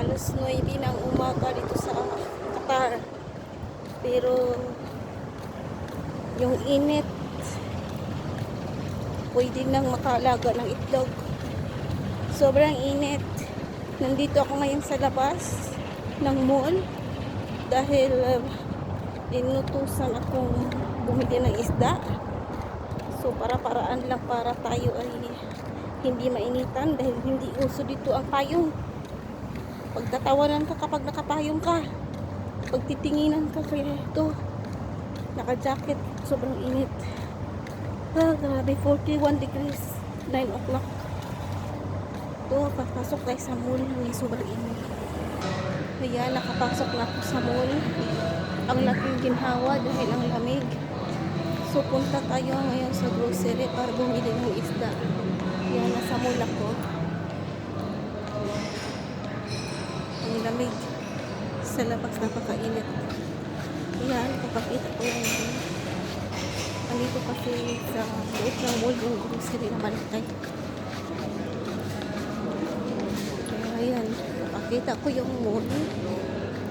Alas 9 ng umaga dito sa Qatar. Pero yung init, pwede nang makaalaga ng itlog. Sobrang init. Nandito ako ngayon sa labas ng mall dahil inutusan akong bumili ng isda. So para-paraan lang para tayo ay hindi mainitan dahil hindi uso dito ang payong. Pagtatawanan ka kapag nakapayong ka. Pagtitinginan ka kaya ito. Naka-jacket. Sobrang init. Ah, grabe. 41 degrees. 9 o'clock. Ito, papasok tayo sa mall. May sobrang init. Kaya nakapasok na ako sa mall. Ang laking ginhawa dahil ang lamig. So punta tayo ngayon sa grocery para bumili ng isda. Yan, nasa mall ako. Ang lamig. Sa labas napakainit. Yan, papakita ko yan. Andito kasi sa loob ng mall yung grocery na malaki. Kaya yan, papakita ko yung mall.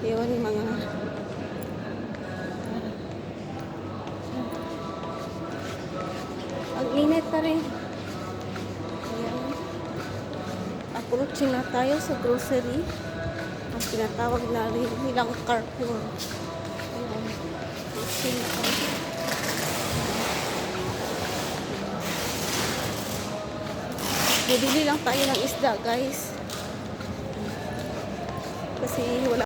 Yun, mga ang init pa rin. Ayan. Approaching na tayo sa grocery. Ang tinatawag na nilang Carrefour. Ayan. Approaching na tayo. Bibili lang tayo ng isda, guys. Kasi wala